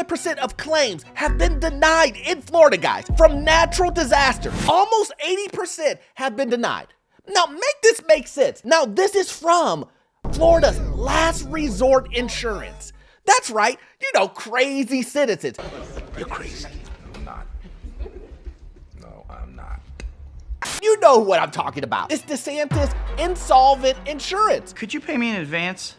77% of claims have been denied in Florida, guys, from natural disaster. Almost 80% have been denied. Now, make this make sense. Now, this is from Florida's last resort insurance. That's right, you know, crazy citizens. You're crazy. I'm not. No, I'm not. You know what I'm talking about. It's DeSantis insolvent insurance. Could you pay me in advance?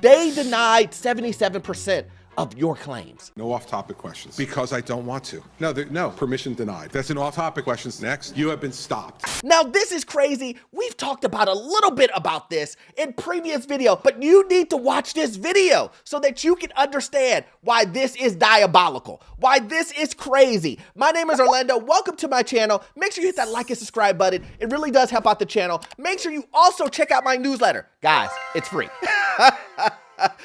They denied 77% of your claims. No off-topic questions. Because I don't want to. No, permission denied. That's an off-topic question. Next, you have been stopped. Now, this is crazy. We've talked about a little bit about this in previous video, but you need to watch this video so that you can understand why this is diabolical, why this is crazy. My name is Orlando. Welcome to my channel. Make sure you hit that like and subscribe button. It really does help out the channel. Make sure you also check out my newsletter. Guys, it's free.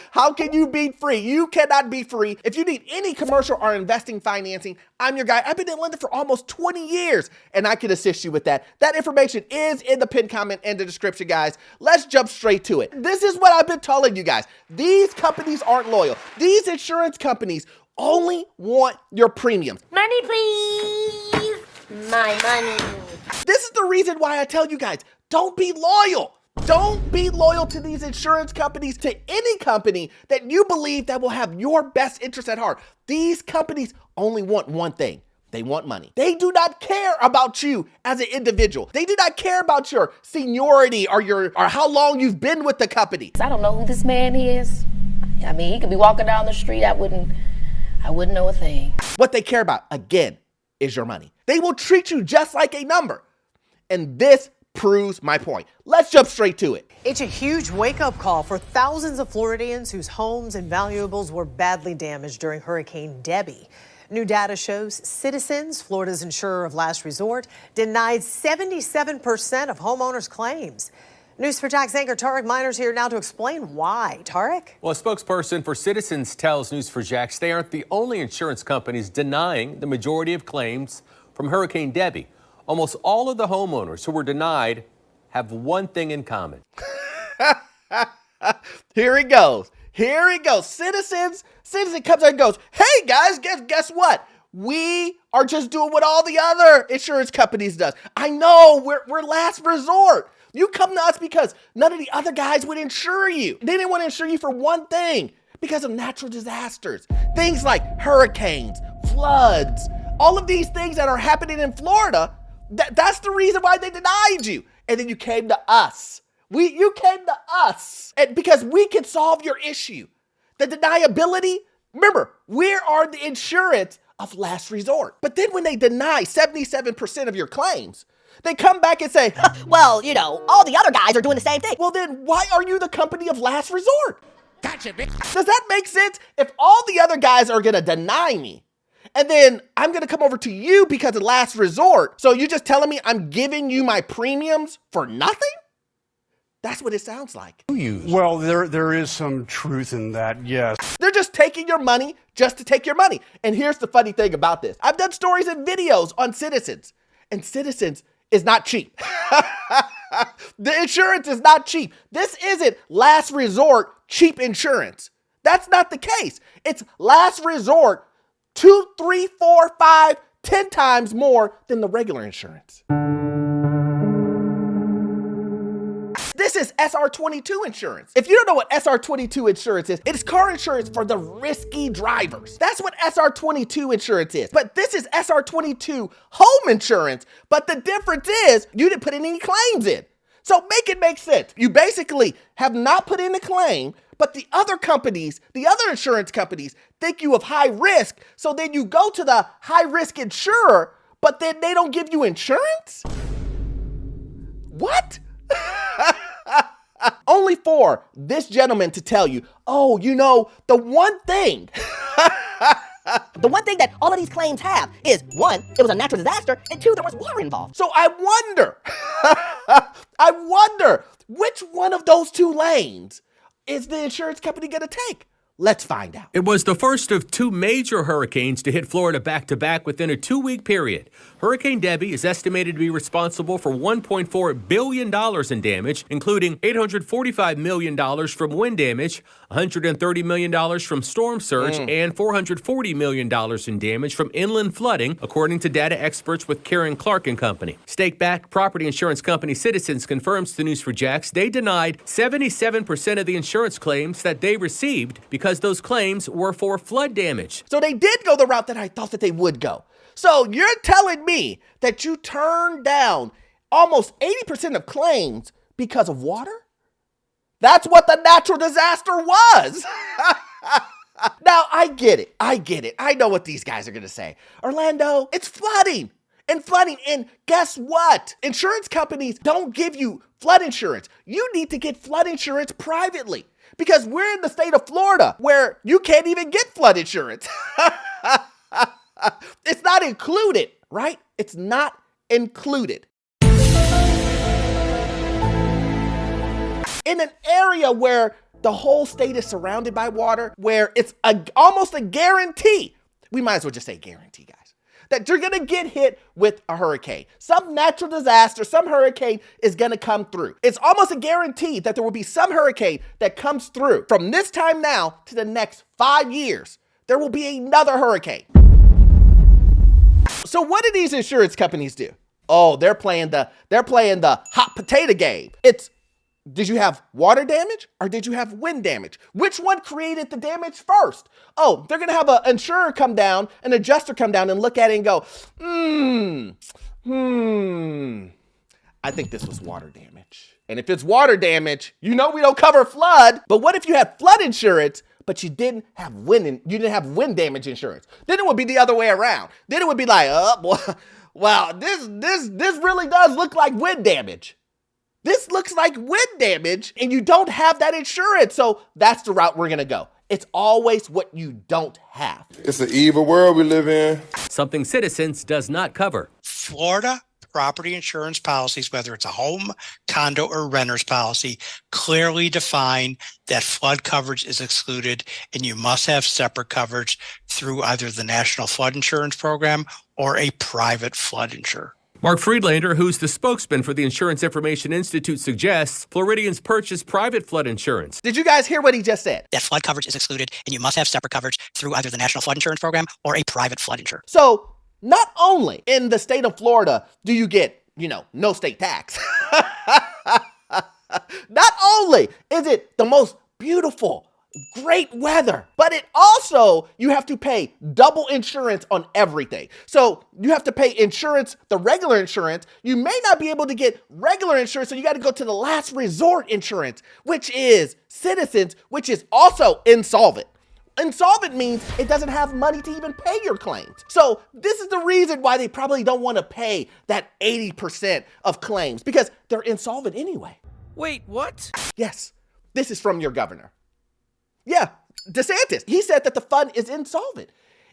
How can you be free? You cannot be free. If you need any commercial or investing financing, I'm your guy. I've been in London for almost 20 years, and I can assist you with that. That information is in the pinned comment and the description, guys. Let's jump straight to it. This is what I've been telling you guys. These companies aren't loyal. These insurance companies only want your premiums. Money, please. My money. This is the reason why I tell you guys, don't be loyal. Don't be loyal to these insurance companies, to any company that you believe that will have your best interest at heart. These companies only want one thing. They want money. They do not care about you as an individual. They do not care about your seniority or how long you've been with the company. I don't know who this man is. I mean, he could be walking down the street. I wouldn't know a thing. What they care about, again, is your money. They will treat you just like a number. And this proves my point. Let's jump straight to it. It's a huge wake-up call for thousands of Floridians whose homes and valuables were badly damaged during Hurricane Debbie. New data shows Citizens, Florida's insurer of last resort, denied 77% of homeowners' claims. News4Jack's anchor Tarek Miner's here now to explain why. Tarek? Well, a spokesperson for Citizens tells News4Jax they aren't the only insurance companies denying the majority of claims from Hurricane Debbie. Almost all of the homeowners who were denied have one thing in common. Here he goes. Citizen comes out and goes, hey guys, guess what? We are just doing what all the other insurance companies does. I know, we're last resort. You come to us because none of the other guys would insure you. They didn't want to insure you for one thing, because of natural disasters. Things like hurricanes, floods, all of these things that are happening in Florida. That's the reason why they denied you. And then you came to us. You came to us and because we can solve your issue. The deniability, remember, we are the insurance of last resort. But then when they deny 77% of your claims, they come back and say, well, you know, all the other guys are doing the same thing. Well, then why are you the company of last resort? Gotcha, bitch. Does that make sense? If all the other guys are going to deny me, and then I'm going to come over to you because of last resort. So you're just telling me I'm giving you my premiums for nothing? That's what it sounds like. Well, there is some truth in that, yes. They're just taking your money just to take your money. And here's the funny thing about this. I've done stories and videos on Citizens, and Citizens is not cheap. The insurance is not cheap. This isn't last resort cheap insurance. That's not the case. It's last resort 2, 3, 4, 5, 10 times more than the regular insurance. This is SR22 insurance. If you don't know what SR22 insurance is, it is car insurance for the risky drivers. That's what SR22 insurance is. But this is SR22 home insurance. But the difference is you didn't put any claims in. So make it make sense. You basically have not put in a claim, but the other companies, the other insurance companies think you of high risk. So then you go to the high risk insurer, but then they don't give you insurance? What? Only for this gentleman to tell you, oh, you know, the one thing. The one thing that all of these claims have is, one, it was a natural disaster, and two, there was water involved. So I wonder which one of those two lanes is the insurance company going to take? Let's find out. It was the first of two major hurricanes to hit Florida back-to-back within a 2-week period. Hurricane Debbie is estimated to be responsible for $1.4 billion in damage, including $845 million from wind damage, $130 million from storm surge, and $440 million in damage from inland flooding, according to data experts with Karen Clark & Company. Stake-backed property insurance company Citizens confirms to News4Jax they denied 77% of the insurance claims that they received because those claims were for flood damage. So they did go the route that I thought that they would go. So you're telling me that you turned down almost 80% of claims because of water? That's what the natural disaster was. Now, I get it. I know what these guys are going to say. Orlando, it's flooding. And guess what? Insurance companies don't give you flood insurance. You need to get flood insurance privately. Because we're in the state of Florida where you can't even get flood insurance. It's not included, right? It's not included. In an area where the whole state is surrounded by water, where it's almost a guarantee, we might as well just say guarantee, guys, that you're gonna get hit with a hurricane. Some natural disaster, some hurricane is gonna come through. It's almost a guarantee that there will be some hurricane that comes through. From this time now to the next 5 years, there will be another hurricane. So what do these insurance companies do? Oh, they're playing the hot potato game. It's, did you have water damage or did you have wind damage? Which one created the damage first? Oh, they're going to have an insurer come down, an adjuster come down and look at it and go, I think this was water damage. And if it's water damage, you know we don't cover flood. But what if you had flood insurance, but you didn't have wind damage insurance? Then it would be the other way around. Then it would be like, well, this really does look like wind damage. This looks like wind damage and you don't have that insurance. So that's the route we're going to go. It's always what you don't have. It's an evil world we live in. Something Citizens does not cover. Florida property insurance policies, whether it's a home, condo, or renter's policy, clearly define that flood coverage is excluded and you must have separate coverage through either the National Flood Insurance Program or a private flood insurer. Mark Friedlander, who's the spokesman for the Insurance Information Institute, suggests Floridians purchase private flood insurance. Did you guys hear what he just said? That flood coverage is excluded and you must have separate coverage through either the National Flood Insurance Program or a private flood insurer. So not only in the state of Florida do you get, no state tax. Not only is it the most beautiful, great weather, but it also, you have to pay double insurance on everything. So you have to pay insurance, the regular insurance. You may not be able to get regular insurance, so you got to go to the last resort insurance, which is Citizens, which is also insolvent. Insolvent means it doesn't have money to even pay your claims. So this is the reason why they probably don't want to pay that 80% of claims, because they're insolvent anyway. Wait, what? Yes, this is from your governor. Yeah, DeSantis, he said that the fund is insolvent.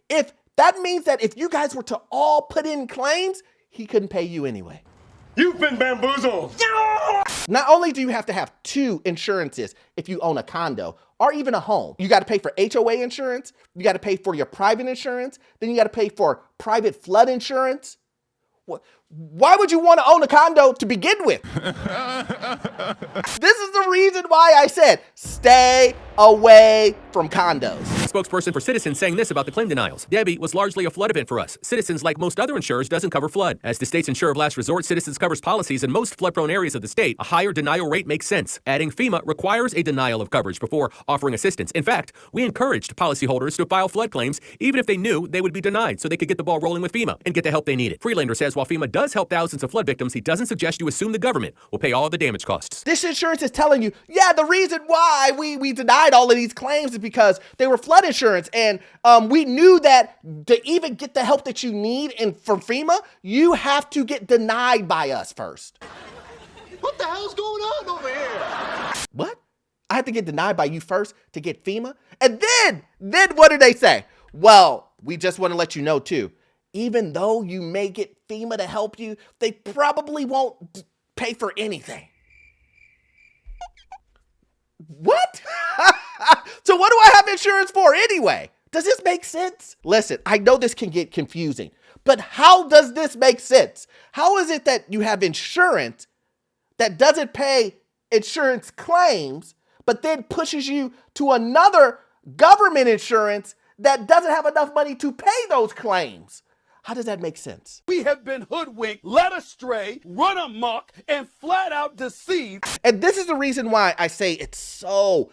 If that means that if you guys were to all put in claims, he couldn't pay you anyway. You've been bamboozled. Not only do you have to have 2 insurances if you own a condo or even a home, you got to pay for HOA insurance, you got to pay for your private insurance, then you got to pay for private flood insurance. Why would you want to own a condo to begin with? This is the reason why I said stay away from condos. Spokesperson for Citizens saying this about the claim denials. Debbie was largely a flood event for us. Citizens, like most other insurers, doesn't cover flood. As the state's insurer of last resort, Citizens covers policies in most flood-prone areas of the state. A higher denial rate makes sense. Adding FEMA requires a denial of coverage before offering assistance. In fact, we encouraged policyholders to file flood claims even if they knew they would be denied so they could get the ball rolling with FEMA and get the help they needed. Freelander says while FEMA does help thousands of flood victims, he doesn't suggest you assume the government will pay all of the damage costs. This insurance is telling you, yeah, the reason why we denied all of these claims is because they were flood insurance, and we knew that to even get the help that you need from FEMA, you have to get denied by us first. What the hell's going on over here? What? I have to get denied by you first to get FEMA? And then what do they say? Well, we just want to let you know too, even though you may get FEMA to help you, they probably won't pay for anything. What? So So what do I have insurance for anyway? Does this make sense? Listen, I know this can get confusing, but how does this make sense? How is it that you have insurance that doesn't pay insurance claims, but then pushes you to another government insurance that doesn't have enough money to pay those claims? How does that make sense? We have been hoodwinked, led astray, run amok, and flat out deceived. And this is the reason why I say it's so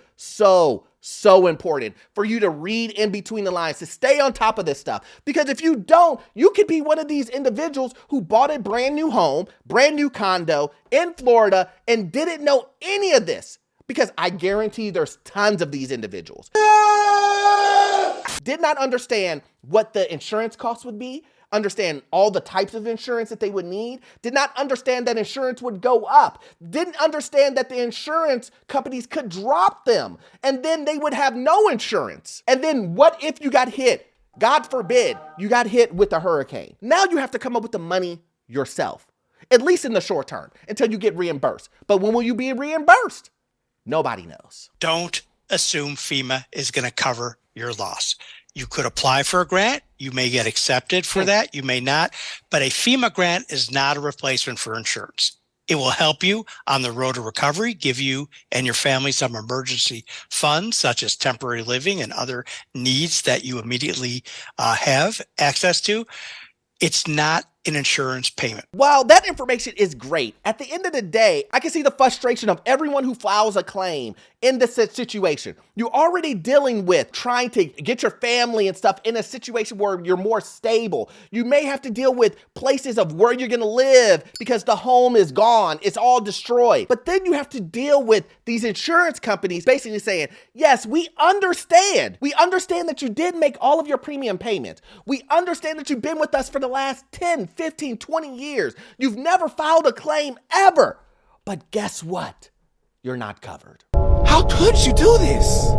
important for you to read in between the lines, to stay on top of this stuff. Because if you don't, you could be one of these individuals who bought a brand new home, brand new condo in Florida and didn't know any of this. Because I guarantee there's tons of these individuals. Did not understand what the insurance costs would be, understand all the types of insurance that they would need, did not understand that insurance would go up, didn't understand that the insurance companies could drop them, and then they would have no insurance. And then what if you got hit? God forbid you got hit with a hurricane. Now you have to come up with the money yourself, at least in the short term, until you get reimbursed. But when will you be reimbursed? Nobody knows. Don't assume FEMA is going to cover your loss. You could apply for a grant. You may get accepted for that. You may not. But a FEMA grant is not a replacement for insurance. It will help you on the road to recovery, give you and your family some emergency funds, such as temporary living and other needs that you immediately have access to. It's not an insurance payment. While that information is great, at the end of the day, I can see the frustration of everyone who files a claim in this situation. You're already dealing with trying to get your family and stuff in a situation where you're more stable. You may have to deal with places of where you're going to live because the home is gone. It's all destroyed. But then you have to deal with these insurance companies basically saying, yes, we understand. We understand that you did make all of your premium payments. We understand that you've been with us for the last 10, 15, 20 years. You've never filed a claim ever. But guess what? You're not covered. How could you do this?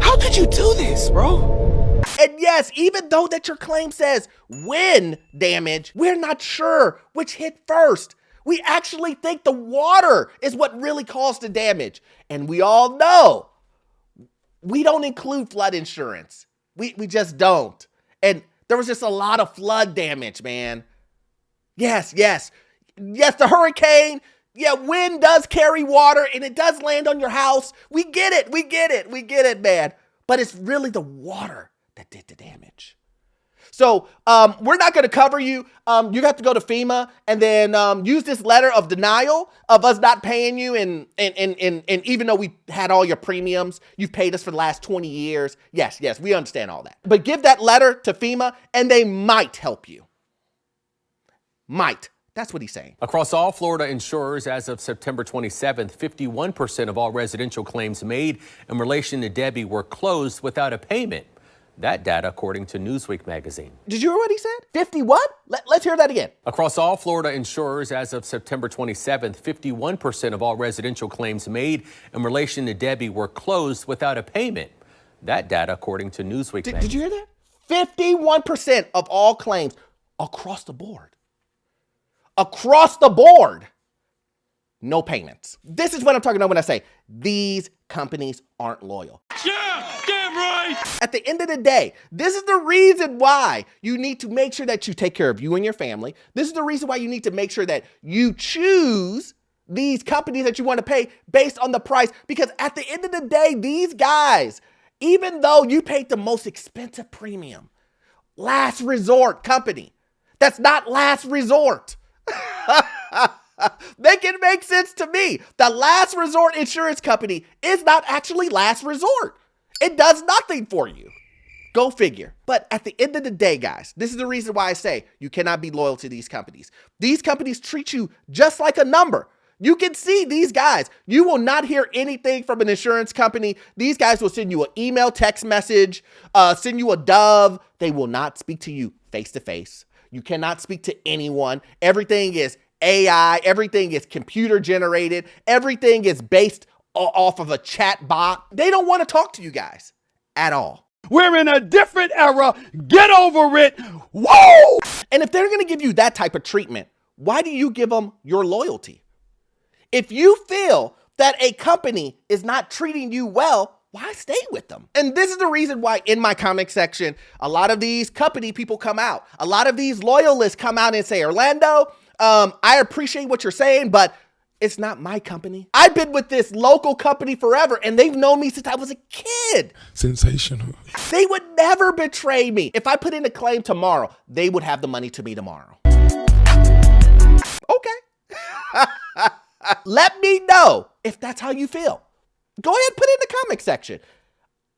How could you do this, bro? And yes, even though that your claim says wind damage, we're not sure which hit first. We actually think the water is what really caused the damage. And we all know we don't include flood insurance. We just don't. And there was just a lot of flood damage, man. Yes, the hurricane. Yeah, wind does carry water and it does land on your house. We get it, man. But it's really the water that did the damage. So we're not going to cover you. You have to go to FEMA and then use this letter of denial of us not paying you. And even though we had all your premiums, you've paid us for the last 20 years. Yes, we understand all that. But give that letter to FEMA and they might help you. Might. That's what he's saying. Across all Florida insurers, as of September 27th, 51% of all residential claims made in relation to Debbie were closed without a payment. That data, according to Newsweek magazine. Did you hear what he said? 50 what? Let's hear that again. Across all Florida insurers, as of September 27th, 51% of all residential claims made in relation to Debbie were closed without a payment. That data, according to Newsweek magazine. Did you hear that? 51% of all claims across the board. Across the board, no payments. This is what I'm talking about when I say these companies aren't loyal. Yeah, damn right. At the end of the day, this is the reason why you need to make sure that you take care of you and your family. This is the reason why you need to make sure that you choose these companies that you want to pay based on the price. Because at the end of the day, these guys, even though you paid the most expensive premium, last resort company, that's not last resort. Make it make sense to me. The last resort insurance company is not actually last resort. It does nothing for you. Go figure. But at the end of the day, guys, this is the reason why I say you cannot be loyal to these companies. These companies treat you just like a number. You can see these guys. You will not hear anything from an insurance company. These guys will send you an email, text message, send you a dove. They will not speak to you face to face. You cannot speak to anyone. Everything is AI. Everything is computer generated. Everything is based off of a chat bot. They don't want to talk to you guys at all. We're in a different era. Get over it. Whoa! And if they're going to give you that type of treatment, why do you give them your loyalty? If you feel that a company is not treating you well, why stay with them? And this is the reason why in my comment section, a lot of these company people come out. A lot of these loyalists come out and say, Orlando, I appreciate what you're saying, but it's not my company. I've been with this local company forever, and they've known me since I was a kid. Sensational. They would never betray me. If I put in a claim tomorrow, they would have the money to me tomorrow. Okay. Let me know if that's how you feel. Go ahead and put it in the comment section.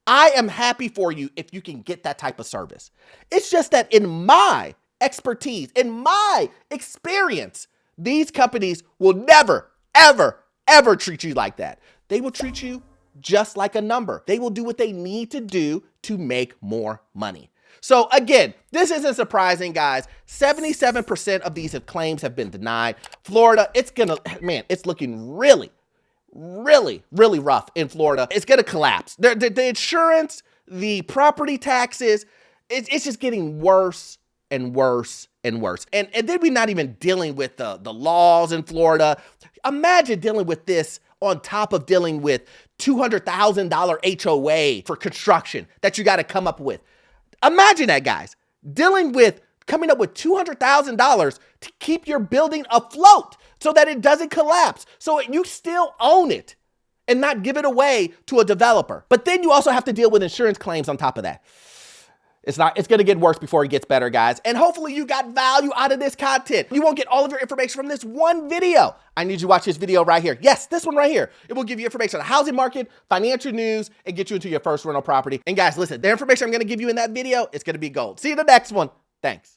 I am happy for you if you can get that type of service. It's just that in my expertise, in my experience, these companies will never, ever, ever treat you like that. They will treat you just like a number. They will do what they need to do to make more money. So again, this isn't surprising, guys. 77% of these claims have been denied. Florida, it's looking really rough in Florida. It's gonna collapse. The insurance, the property taxes, it's just getting worse and worse and worse. And then we're not even dealing with the laws in Florida. Imagine dealing with this on top of dealing with $200,000 HOA for construction that you got to come up with. Imagine that, guys. Coming up with $200,000 to keep your building afloat so that it doesn't collapse, so you still own it and not give it away to a developer. But then you also have to deal with insurance claims on top of that. It's going to get worse before it gets better, guys. And hopefully you got value out of this content. You won't get all of your information from this one video. I need you to watch this video right here. Yes, this one right here. It will give you information on the housing market, financial news, and get you into your first rental property. And guys, listen, the information I'm going to give you in that video is going to be gold. See you in the next one. Thanks.